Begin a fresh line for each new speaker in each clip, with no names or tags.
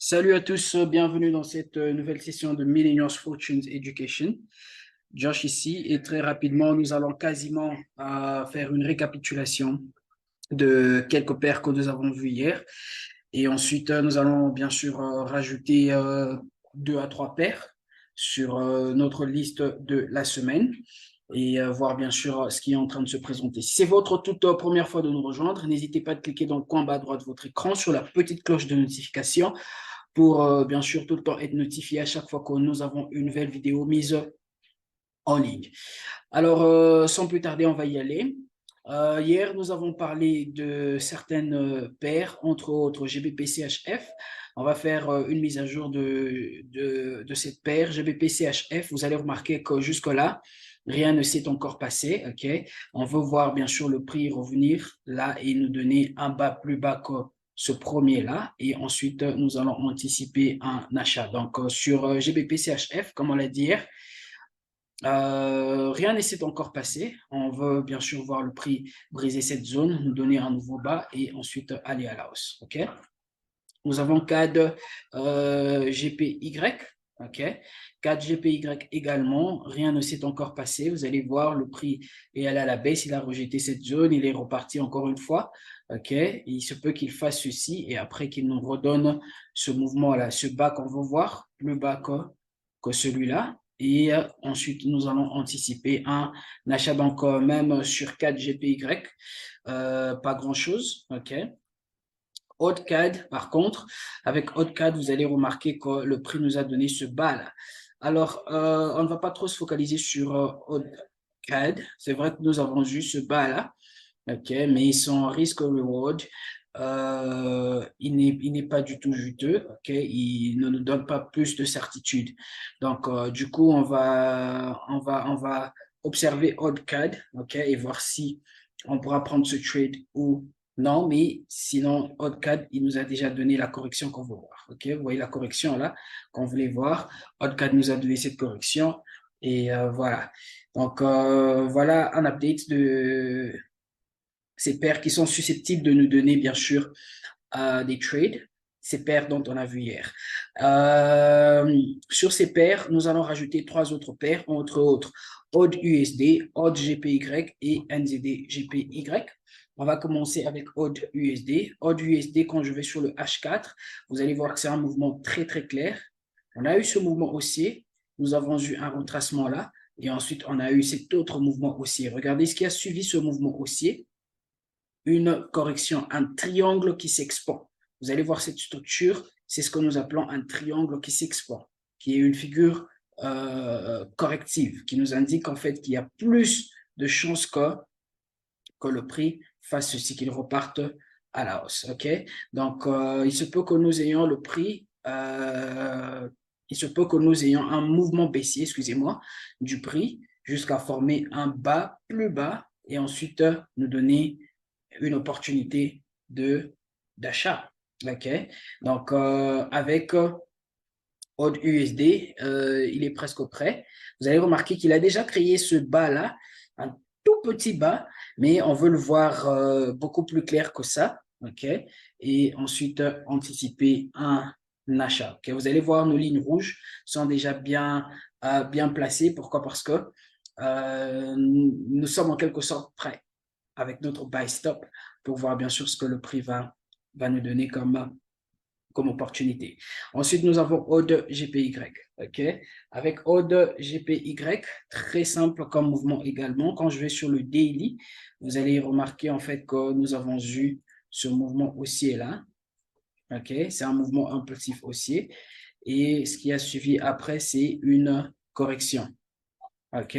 Salut à tous, bienvenue dans cette nouvelle session de Millennials Fortunes Education. Josh ici et très rapidement, nous allons quasiment faire une récapitulation de quelques paires que nous avons vues hier. Et ensuite, nous allons bien sûr rajouter deux à trois paires sur notre liste de la semaine et voir bien sûr ce qui est en train de se présenter. Si c'est votre toute première fois de nous rejoindre, n'hésitez pas à cliquer dans le coin bas à droite de votre écran sur la petite cloche de notification pour bien sûr tout le temps être notifié à chaque fois que nous avons une nouvelle vidéo mise en ligne. Alors, sans plus tarder, on va y aller. Hier, nous avons parlé de certaines paires, entre autres GBP-CHF. On va faire une mise à jour de cette paire GBP-CHF. Vous allez remarquer que jusque-là, rien ne s'est encore passé. Okay. On veut voir bien sûr le prix revenir là et nous donner un bas plus bas que ce premier-là. Et ensuite, nous allons anticiper un achat. Donc, sur GBP-CHF, comme on l'a dit hier, rien ne s'est encore passé. On veut bien sûr voir le prix briser cette zone, nous donner un nouveau bas et ensuite aller à la hausse. OK? Nous avons CAD GPY. OK? CAD GPY également. Rien ne s'est encore passé. Vous allez voir, le prix est allé à la baisse. Il a rejeté cette zone. Il est reparti encore une fois. OK? Il se peut qu'il fasse ceci et après qu'il nous redonne ce mouvement-là, ce bas qu'on veut voir, plus bas que celui-là. Et ensuite, nous allons anticiper un achat donc même sur 4 GPY. Pas grand-chose. OK? AutoCAD, par contre, avec AutoCAD, vous allez remarquer que le prix nous a donné ce bas-là. Alors, on ne va pas trop se focaliser sur AutoCAD. C'est vrai que nous avons eu ce bas-là. OK? Mais son risque-reward, il n'est pas du tout juteux, OK? Il ne nous donne pas plus de certitude. Donc, du coup, on va observer AutoCAD, OK? Et voir si on pourra prendre ce trade ou non. Mais sinon, AutoCAD, il nous a déjà donné la correction qu'on veut voir, OK? Vous voyez la correction là qu'on voulait voir. AutoCAD nous a donné cette correction. Et voilà. Donc, voilà un update de ces paires qui sont susceptibles de nous donner, bien sûr, des trades, ces paires dont on a vu hier. Sur ces paires, nous allons rajouter trois autres paires, entre autres OD USD, OD GPY et NZD GPY. On va commencer avec OD USD. OD USD, quand je vais sur le H4, vous allez voir que c'est un mouvement très, très clair. On a eu ce mouvement haussier. Nous avons eu un retracement là. Et ensuite, on a eu cet autre mouvement haussier. Regardez ce qui a suivi ce mouvement haussier. Une correction, un triangle qui s'expand. Vous allez voir cette structure, c'est ce que nous appelons un triangle qui s'expand, qui est une figure corrective, qui nous indique en fait qu'il y a plus de chances que le prix fasse ceci, qu'il reparte à la hausse. Okay? Donc, il se peut que nous ayons le prix, il se peut que nous ayons un mouvement baissier, excusez-moi, du prix jusqu'à former un bas plus bas et ensuite nous donner une opportunité d'achat. OK? Donc, avec AUD USD, il est presque prêt. Vous allez remarquer qu'il a déjà créé ce bas-là, un tout petit bas, mais on veut le voir beaucoup plus clair que ça. OK? Et ensuite, anticiper un achat. OK? Vous allez voir, nos lignes rouges sont déjà bien placées. Pourquoi? Parce que nous sommes en quelque sorte prêts avec notre buy stop pour voir bien sûr ce que le prix va nous donner comme opportunité. Ensuite, nous avons ODE GPY. Okay? Avec ODE GPY, très simple comme mouvement également. Quand je vais sur le daily, vous allez remarquer en fait que nous avons eu ce mouvement haussier là. Okay? C'est un mouvement impulsif haussier. Et ce qui a suivi après, c'est une correction. OK,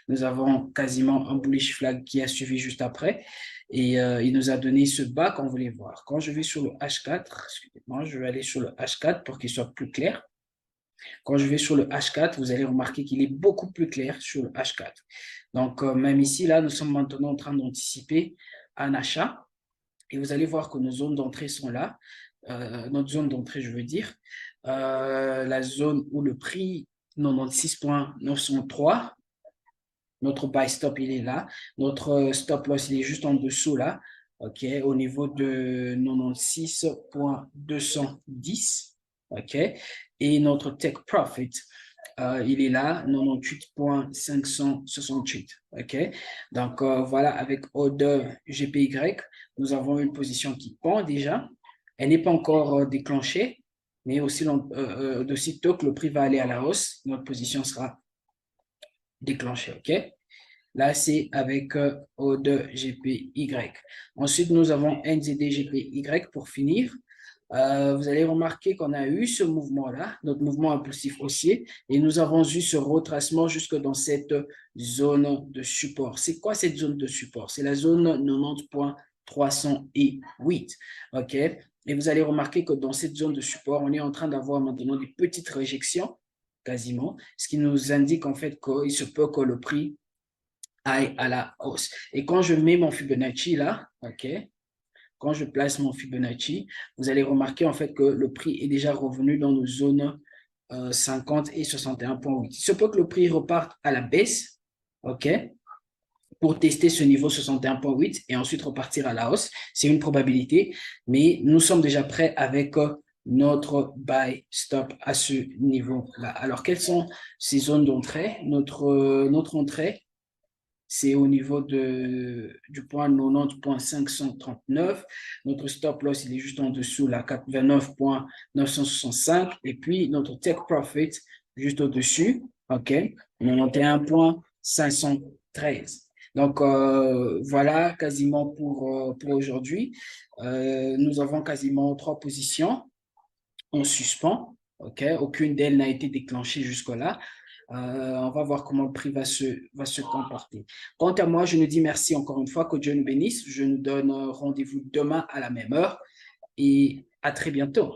nous avons quasiment un bullish flag qui a suivi juste après et il nous a donné ce bas qu'on voulait voir. Quand je vais sur le H4, excusez-moi, je vais aller sur le H4 pour qu'il soit plus clair. Quand je vais sur le H4, vous allez remarquer qu'il est beaucoup plus clair sur le H4. Donc, même ici, là, nous sommes maintenant en train d'anticiper un achat et vous allez voir que nos zones d'entrée sont là. Notre zone d'entrée, je veux dire, la zone où le prix 96,903. Notre buy stop, il est là. Notre stop loss, il est juste en dessous là. OK, au niveau de 96,210. OK? Et notre take profit, il est là, 98,568. OK? Donc, voilà, avec order GPY, nous avons une position qui pend déjà. Elle n'est pas encore déclenchée, mais aussi de sitôt que le prix va aller à la hausse, notre position sera déclenchée. OK? Là, c'est avec O2GPY. Ensuite, nous avons NZDGPY pour finir. Vous allez remarquer qu'on a eu ce mouvement-là, notre mouvement impulsif haussier, et nous avons eu ce retracement jusque dans cette zone de support. C'est quoi cette zone de support? C'est la zone 90,308. OK? Et vous allez remarquer que dans cette zone de support, on est en train d'avoir maintenant des petites réjections, quasiment, ce qui nous indique en fait qu'il se peut que le prix aille à la hausse. Et quand je mets mon Fibonacci là, OK, quand je place mon Fibonacci, vous allez remarquer en fait que le prix est déjà revenu dans nos zones 50 et 61,8. Il se peut que le prix reparte à la baisse, OK, pour tester ce niveau 61,8 et ensuite repartir à la hausse. C'est une probabilité, mais nous sommes déjà prêts avec notre buy stop à ce niveau-là. Alors, quelles sont ces zones d'entrée? Notre entrée, c'est au niveau du point 90,539. Notre stop loss, il est juste en dessous, la 29,965. Et puis, notre take profit, juste au-dessus, OK, 91,513. Donc, voilà quasiment pour aujourd'hui. Nous avons quasiment 3 positions en suspens. OK, aucune d'elles n'a été déclenchée jusque-là. On va voir comment le prix va se comporter. Quant à moi, je nous dis merci encore une fois, que Dieu nous bénisse. Je nous donne rendez-vous demain à la même heure et à très bientôt.